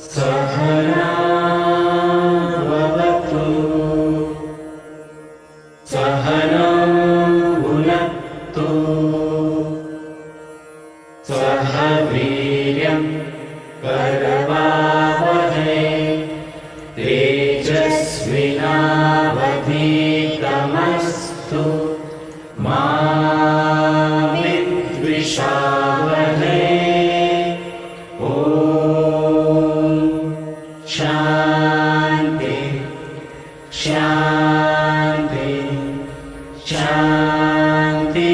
सहना भवतु सहनौ भुनक्तु सह वीर्यं करवावहै तेजस्विनावधीतमस्तु मा विद्विषावहै। शांति शांति शांति।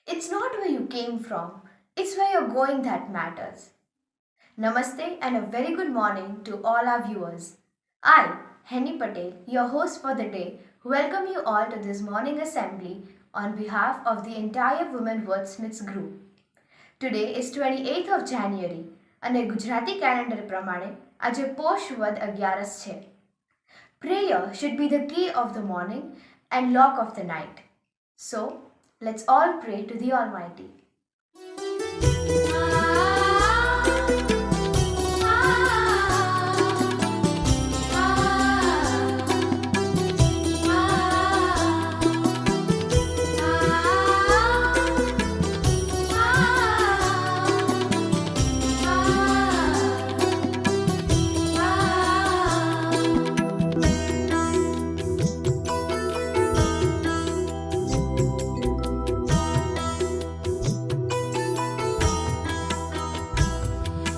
It's not where you came from, it's where you're going that matters. Namaste and a very good morning to all our viewers. I, Henny Patel, your host for the day, welcome you all to this morning assembly on behalf of the entire Women Wordsmiths group. Today is 28th of January અને Gujarati calendar પ્રમાણે આજે પોષ વદ 11 છે. Prayer should be the key of the morning and lock of the night. So, let's all pray to the Almighty.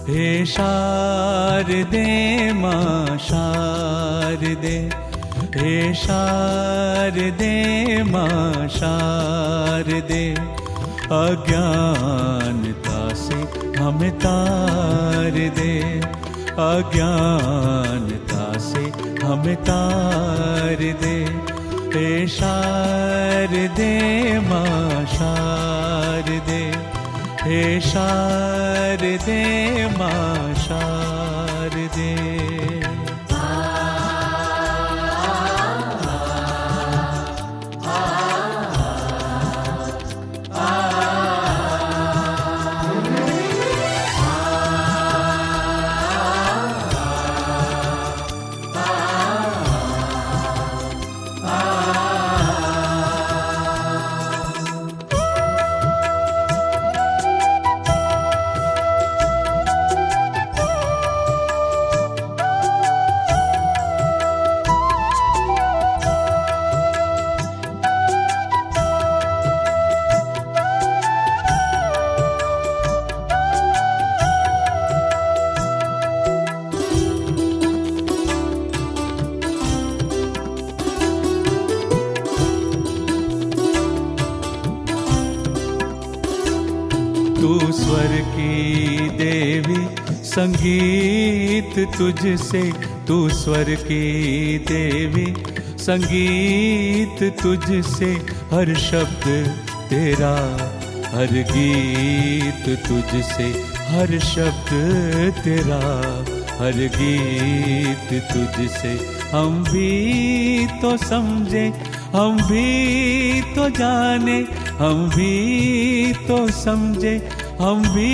हे शारदे मां शारदे, हे शारदे मां शारदे, अज्ञानता से हमें तार दे, अज्ञानता से हमें तार दे। हे शारदे मां शारदे, हे शारदे मां शारदे। तू स्वर की देवी संगीत तुझसे, तू स्वर की देवी संगीत तुझसे, हर शब्द तेरा हर गीत तुझसे, हर शब्द तेरा हर गीत तुझसे। हम भी तो समझे, हम भी तो जाने, हम भी तो समझे, हम भी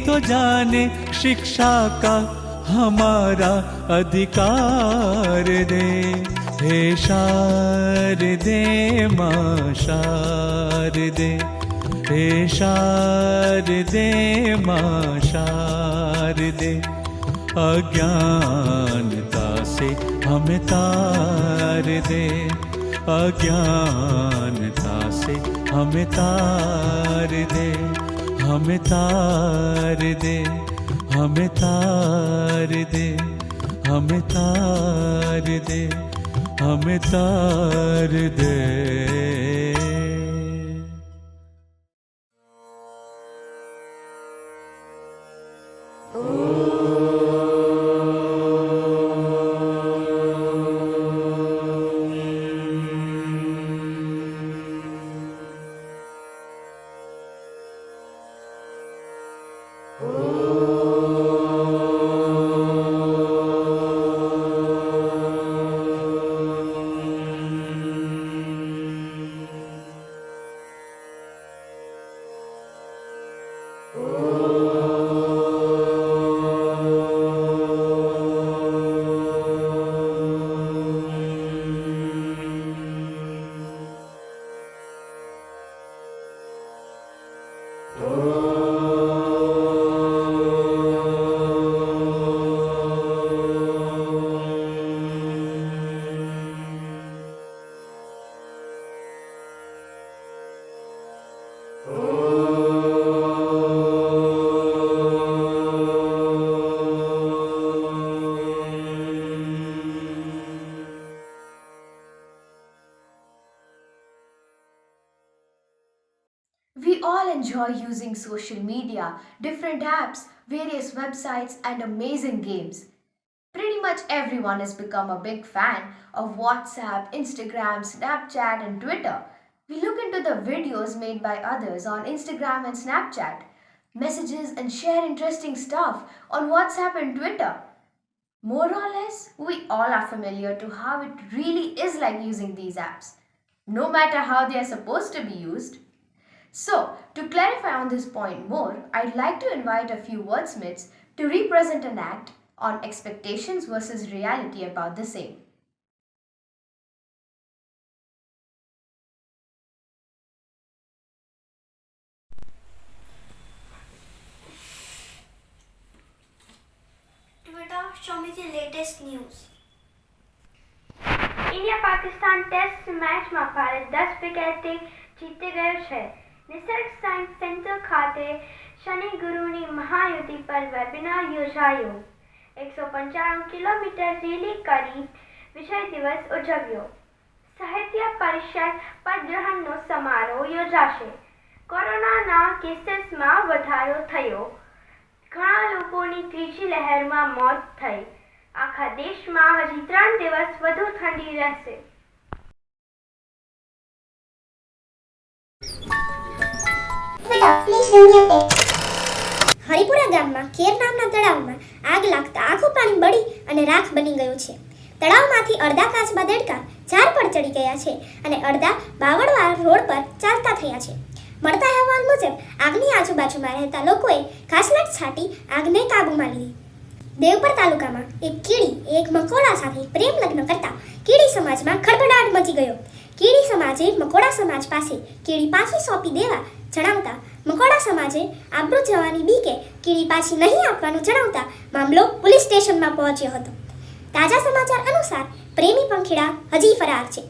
तो जाने, शिक्षा का हमारा अधिकार दे। हे शारदे मां शारदे, हे शारदे मां शारदे, अज्ञानता से हमें तार दे, अज्ञानता से हमें तार दे, हमें तार दे, हमें तार दे, हमें तार दे, हमें तार दे। enjoy using social media, different apps, various websites, and amazing games. Pretty much everyone has become a big fan of WhatsApp, Instagram, Snapchat, and Twitter. We look into the videos made by others on Instagram and Snapchat, messages, and share interesting stuff on WhatsApp and Twitter. More or less, we all are familiar to how it really is like using these apps, no matter how they are supposed to be used. So, to clarify on this point more, I'd like to invite a few wordsmiths to represent an act on expectations versus reality about the same. Twitter, show me the latest news. India Pakistan test મેચમાં ભારત 10 વિકેટથી જીતી ગયું છે. નિસર્ગ science centre ખાતે શનિ ગુરુની મહાયુતિ પર webinar યોજાયો. 195 kilometre rally કરી વિજય દિવસ ઉજવ્યો. સાહિત્ય પરિષદ પદગ્રહણનો સમારોહ યોજાશે. કોરોનાના કેસીસમાં વધારો થયો. ઘણા લોકોની ત્રીજી લહેરમાં મોત થઈ. આખા દેશમાં હજી 3 દિવસ વધુ ઠંડી રહેશે. હરિપુરા ગામમાં કેર નામના તળાવમાં આગ લાગતા આખું પાણી બળી અને રાખ બની ગયું છે. તળાવમાંથી અડધા કાચબા દેડકા ઝાડ પર ચડી ગયા છે અને અડધા બાવળવા રોડ પર ચાલતા થયા છે. મળતા અહેવાલ મુજબ આગની આજુબાજુમાં રહેતા લોકોએ ઘાસલાટ છાંટી આગને કાબૂમાં લીધી. દેવપર તાલુકામાં એક કીડી એક મકોડા સાથે પ્રેમ લગ્ન કરતા કીડી સમાજમાં ખળભળાટ મચી ગયો. કીડી સમાજે મકોડા સમાજ પાસે કીડી પાછી સોંપી દેવા જણાવતા મકોડા સમાજે આબરૂ જવાની બીકે કીડી પાછી નહીં આપવાનું જણાવતા મામલો પોલીસ સ્ટેશનમાં પહોંચ્યો હતો. તાજા સમાચાર અનુસાર પ્રેમી પંખીડા હજી ફરાર છે.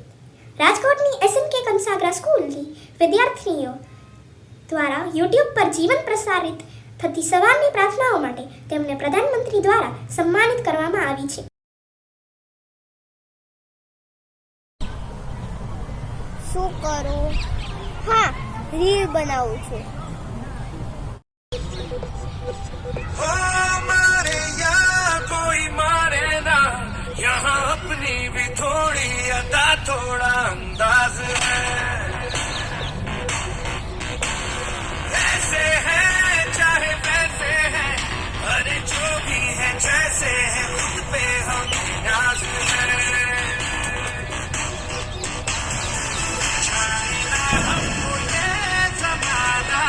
રાજકોટની SNK કંસાગરા સ્કૂલની વિદ્યાર્થીનીઓ દ્વારા YouTube પર જીવન પ્રસારિત થતી સવારની પ્રાર્થનાઓ માટે તેમને પ્રધાનમંત્રી દ્વારા સન્માનિત કરવામાં આવી છે. શું કરું? હા, રીલ બનાવું છું. हमारे यहाँ कोई मारे ना, यहाँ अपनी भी थोड़ी अदा थोड़ा अंदाज है. ऐसे हैं चाहे वैसे हैं, अरे जो भी है जैसे है खुद पे हम नाज है. छाया हमको ये ज़माना,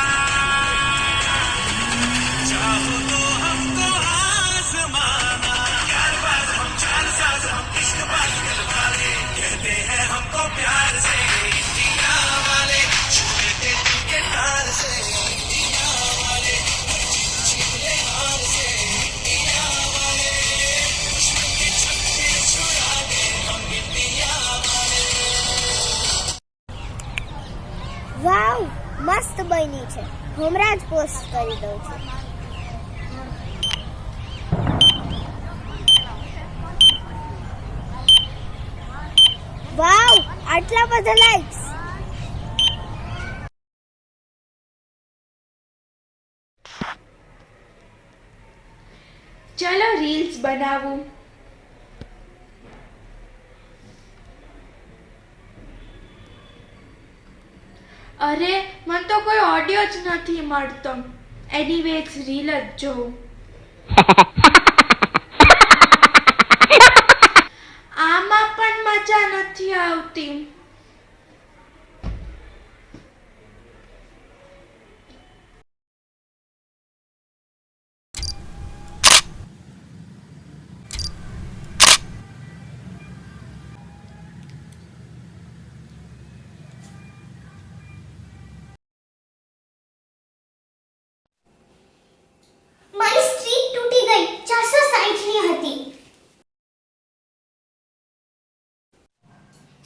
चाहो तो हमको आज़माना. यार बात हम चार साज हम इश्क बात कर वाले, कहते हैं हमको प्यार से इंडिया वाले, छूटे दिल के तार से इंडिया वाले, छीले हार से इंडिया वाले, दुश्मन के छक्के छुड़ा दे हम इंडिया वाले. વાવ, મસ્ત બની છે. હમણાં જ પોસ્ટ કરી દઉં છું. વાવ, આટલા બધા લાઈક્સ. ચલો રીલ્સ બનાવું. અરે મને તો કોઈ ઓડિયો જ નથી મળતો. એનીવેઝ રીલ જ જોઉં. આમાં પણ મજા નથી આવતી. મારી સ્ટ્રીક તૂટી ગઈ. 460 ની હતી.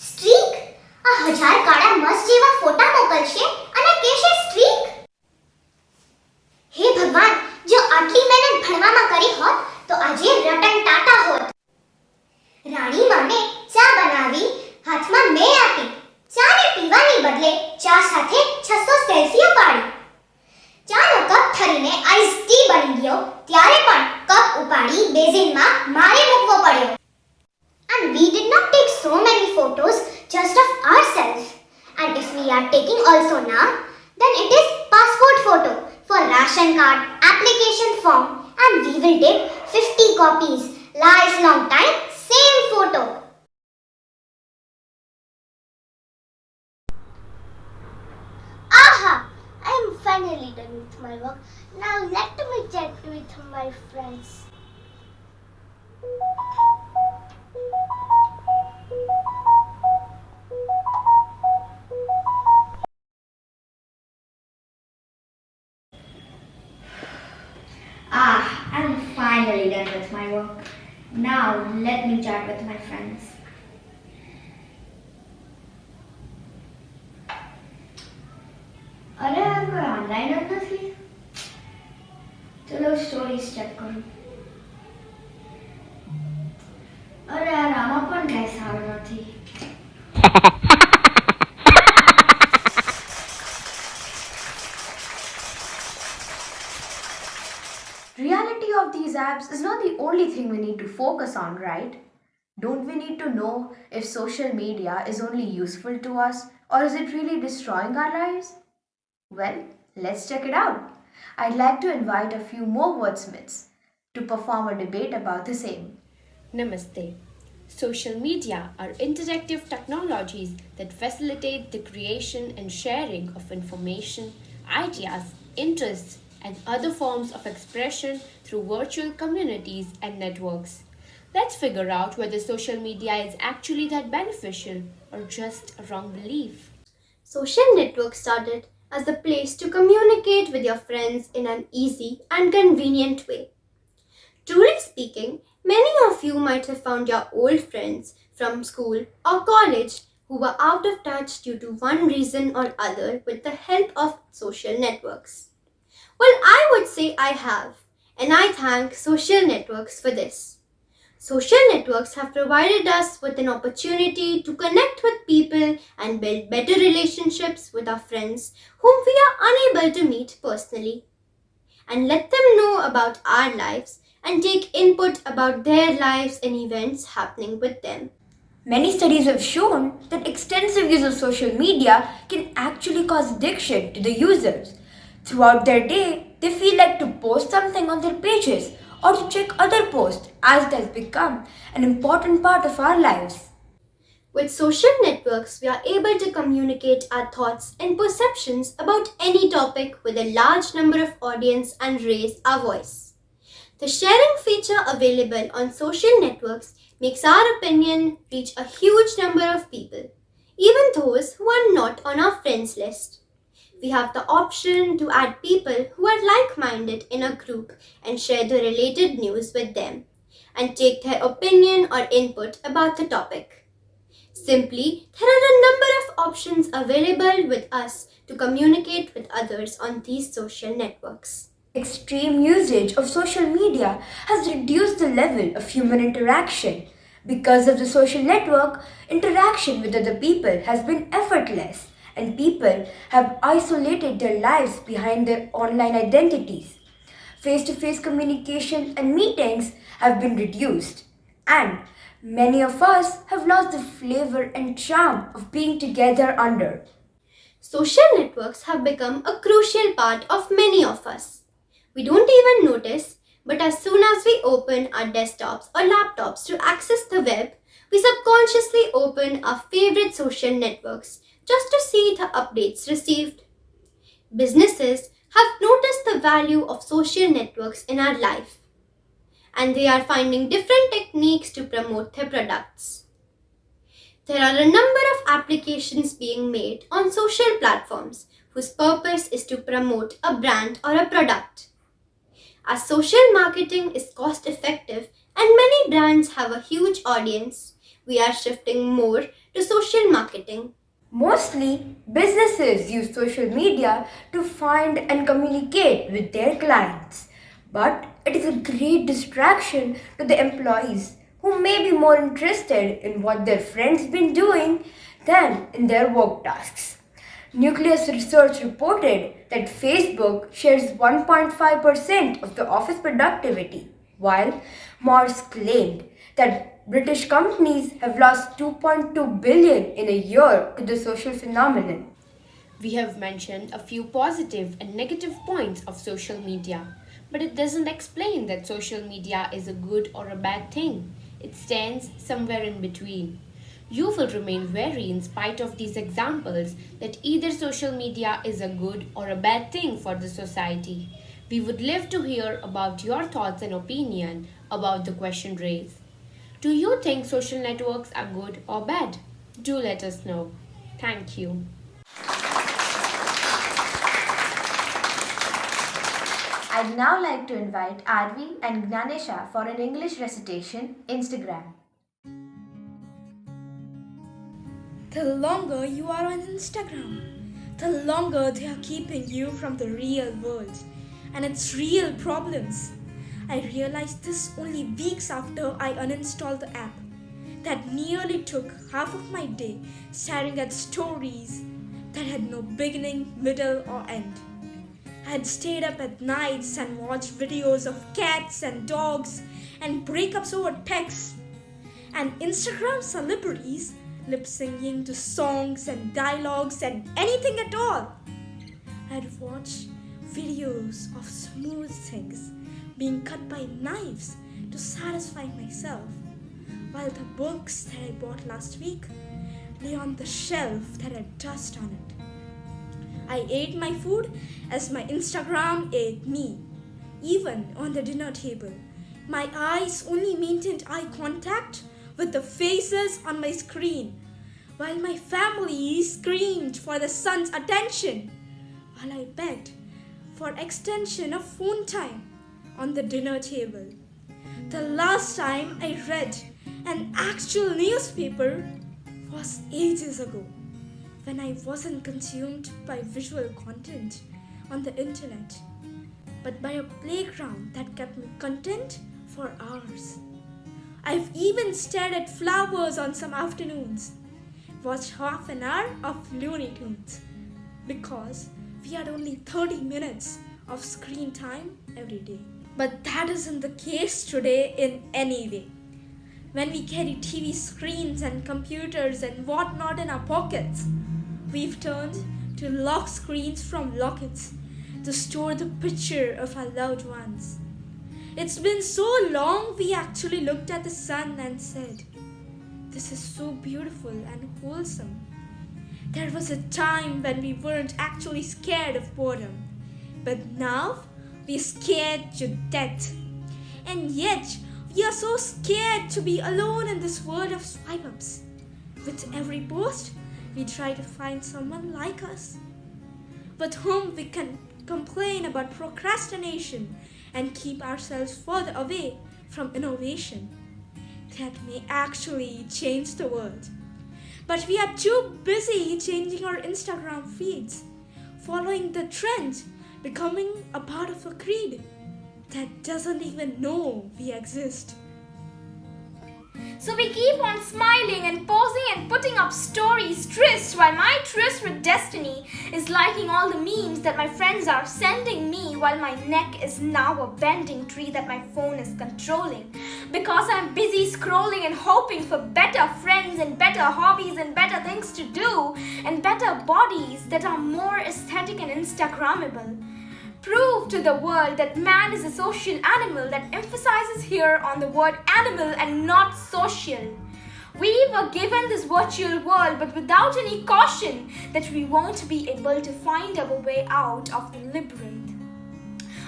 સ્ટ્રીક? આ 1000 કાળા મસ્ત જેવા ફોટા મોકલશે અને કહેશે સ્ટ્રીક? હે ભગવાન, જો આટલી મહેનત ભણવામાં કરી હોત તો આજે રતન ટાટા હોત. રાણી માને ચા બનાવી, હાથમાં મેં આપી. ચાને પીવાની બદલે ચા સાથે 600 સેલ્ફીઓ પાડી. also now? Then it is passport photo for ration card, application form, and we will take 50 copies. Lifelong time, same photo. Aha! I am finally done with my work. Now let me chat with my friends. I'm finally done with my work. Now let me chat with my friends. अरे यार कोई online अब નથી चलो stories check करूं अरे यार આમાં પણ કઈ સારું નથી Reality of these apps is not the only thing we need to focus on, right? Don't we need to know if social media is only useful to us or is it really destroying our lives? Well, let's check it out. I'd like to invite a few more wordsmiths to perform a debate about the same. Namaste. Social media are interactive technologies that facilitate the creation and sharing of information, ideas, interests, and other forms of expression through virtual communities and networks. Let's figure out whether social media is actually that beneficial or just a wrong belief. Social networks started as a place to communicate with your friends in an easy and convenient way. Truly speaking, many of you might have found your old friends from school or college who were out of touch due to one reason or other with the help of social networks. Well, I would say I have, and I thank social networks for this. Social networks have provided us with an opportunity to connect with people and build better relationships with our friends whom we are unable to meet personally, and let them know about our lives and take input about their lives and events happening with them. Many studies have shown that extensive use of social media can actually cause addiction to the users. Throughout their day, they feel like to post something on their pages or to check other posts as it has become an important part of our lives. With social networks, we are able to communicate our thoughts and perceptions about any topic with a large number of audience and raise our voice. The sharing feature available on social networks makes our opinion reach a huge number of people, even those who are not on our friends list. We have the option to add people who are like-minded in a group and share the related news with them and take their opinion or input about the topic. Simply, there are a number of options available with us to communicate with others on these social networks. Extreme usage of social media has reduced the level of human interaction. Because of the social network, interaction with other people has been effortless, and people have isolated their lives behind their online identities. Face-to-face communication and meetings have been reduced, and many of us have lost the flavor and charm of being together under. Social networks have become a crucial part of many of us. We don't even notice, but as soon as we open our desktops or laptops to access the web, we subconsciously open our favorite social networks just to see the updates received. Businesses have noticed the value of social networks in our life, and they are finding different techniques to promote their products. There are a number of applications being made on social platforms whose purpose is to promote a brand or a product. As social marketing is cost effective and many brands have a huge audience, we are shifting more to social marketing. Mostly, businesses use social media to find and communicate with their clients. But it is a great distraction to the employees who may be more interested in what their friends been doing than in their work tasks. Nucleus Research reported that Facebook shares 1.5% of the office productivity, while Mars claimed that British companies have lost 2.2 billion in a year to the social phenomenon. We have mentioned a few positive and negative points of social media, but it doesn't explain that social media is a good or a bad thing. It stands somewhere in between. You will remain wary in spite of these examples that either social media is a good or a bad thing for the society. We would love to hear about your thoughts and opinion about the question raised. Do you think social networks are good or bad? Do let us know. Thank you. I'd now like to invite Arvi and Gnanesha for an English recitation, Instagram. The longer you are on Instagram, the longer they are keeping you from the real world and its real problems. I realized this only weeks after I uninstalled the app. That nearly took half of my day staring at stories that had no beginning, middle, or end. I had stayed up at nights and watched videos of cats and dogs and breakups over text, and Instagram celebrities lip-syncing to songs and dialogues and anything at all. I had watched videos of smooth things being cut by knives to satisfy myself, while the books that I bought last week lay on the shelf that had dust on it. I ate my food as my Instagram ate me. Even on the dinner table, my eyes only maintained eye contact with the faces on my screen, while my family screamed for the son's attention, while I begged for extension of phone time on the dinner table. The last time I read an actual newspaper was ages ago, when I wasn't consumed by visual content on the internet, but by a playground that kept me content for hours. I've even stared at flowers on some afternoons, watched half an hour of Looney Tunes, because we had only 30 minutes of screen time every day. But that isn't the case today in any way. When we carry TV screens and computers and whatnot in our pockets, we've turned to lock screens from lockets to store the picture of our loved ones. It's been so long we actually looked at the sun and said, "This is so beautiful and wholesome." There was a time when we weren't actually scared of boredom, but now we're scared to death. And yet, we are so scared to be alone in this world of swipe-ups. With every post, we try to find someone like us, with whom we can complain about procrastination and keep ourselves further away from innovation that may actually change the world. But we are too busy changing our Instagram feeds, following the trend, becoming a part of a creed that doesn't even know we exist. So we keep on smiling and posing and putting up stories tryst, while my tryst with destiny is liking all the memes that my friends are sending me, while my neck is now a bending tree that my phone is controlling, because I'm busy scrolling and hoping for better friends and better hobbies and better things to do and better bodies that are more aesthetic and Instagrammable. Prove to the world that man is a social animal, that emphasizes here on the word animal and not social. We were given this virtual world, but without any caution that we won't be able to find our way out of the labyrinth.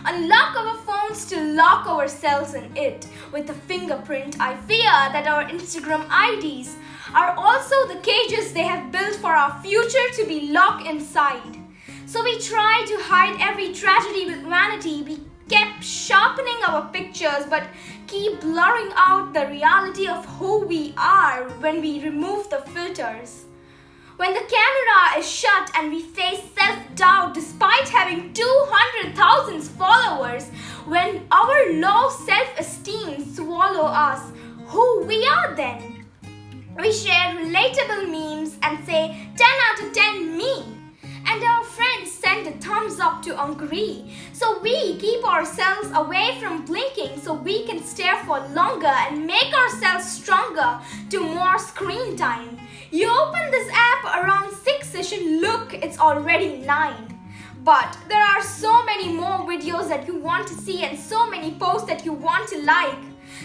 Unlock our phones to lock ourselves in it with a fingerprint. I fear that our Instagram IDs are also the cages they have built for our future to be locked inside. So we try to hide every tragedy with vanity. We kept sharpening our pictures but keep blurring out the reality of who we are when we remove the filters. When the camera is shut and we face self-doubt despite having 200,000 followers, when our low self-esteem swallow us, who we are then? We share relatable memes and say 10 out of 10 me. and our friends send a thumbs up to agree. So we keep ourselves away from blinking so we can stare for longer and make ourselves stronger to more screen time. You open this app around 6ish and look, it's already 9. But there are so many more videos that you want to see and so many posts that you want to like.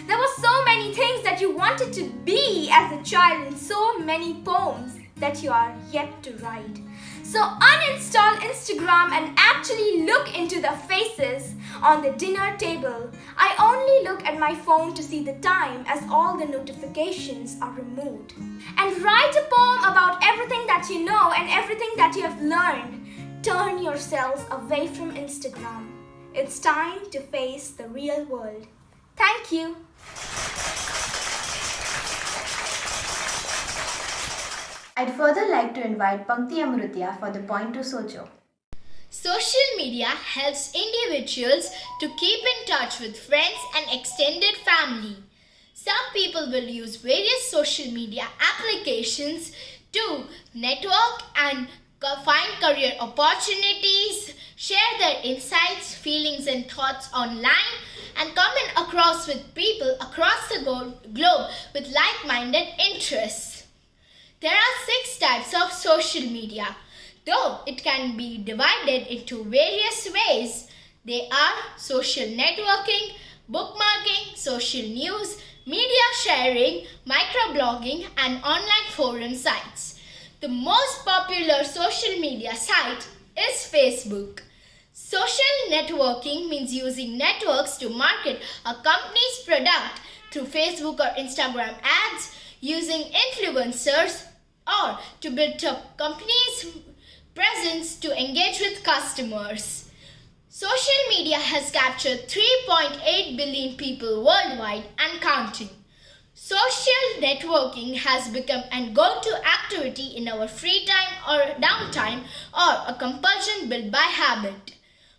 There were so many things that you wanted to be as a child and so many poems that you are yet to write. So uninstall Instagram and actually look into the faces on the dinner table. I only look at my phone to see the time as all the notifications are removed. And write a poem about everything that you know and everything that you have learned. Turn yourselves away from Instagram. It's time to face the real world. Thank you. I'd further like to invite Pankti Amrutya for the point to Socho. Social media helps individuals to keep in touch with friends and extended family. Some people will use various social media applications to network and find career opportunities, share their insights, feelings and thoughts online, and come in across with people across the globe with like-minded interests. There are 6 types of social media. Though it can be divided into various ways, they are social networking, bookmarking, social news, media sharing, microblogging, and online forum sites. The most popular social media site is Facebook. Social networking means using networks to market a company's product through Facebook or Instagram ads, using influencers, or to build up companies' presence to engage with customers. Social media has captured 3.8 billion people worldwide and counting. Social networking has become a go-to activity in our free time or downtime or a compulsion built by habit.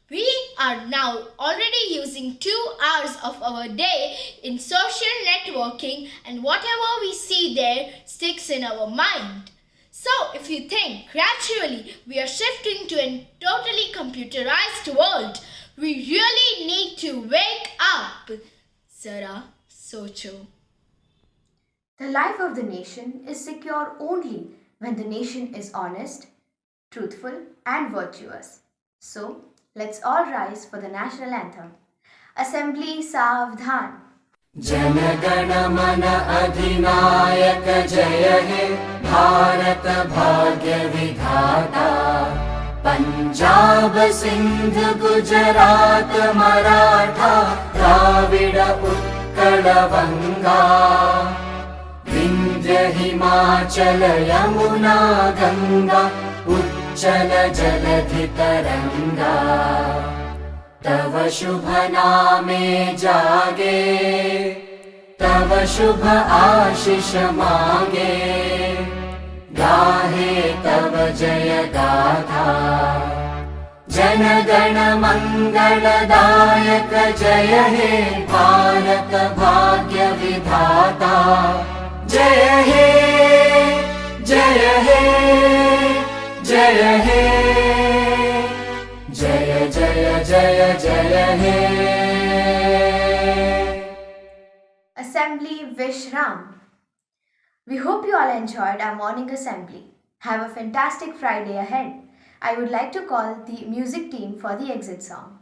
We are now already using 2 hours of our day in social networking, and whatever we see there sticks in our mind. So if you think gradually we are shifting to a totally computerized world, we really need to wake up. Zara Socho. The life of the nation is secure only when the nation is honest, truthful, and virtuous. So, let's all rise for the national anthem. Assembly Savdhan. जनगण मन अधिनायक जय हे भारत भाग्य विधाता पंजाब सिंध गुजरात मराठा द्राविड उत्कल बंगा विंध्य हिमाचल यमुना गंगा उच्चल जलधि तरंगा तव शुभ नामे जागे तव शुभ आशीष मांगे गाहे तव जय गाथा जन गण मंगलदायक जय हे भारत भाग्य विधाता जय हे जय हे जय हे जय जय जय जय हे Assembly Vishram. We hope you all enjoyed our morning assembly. Have a fantastic Friday ahead. I would like to call the music team for the exit song.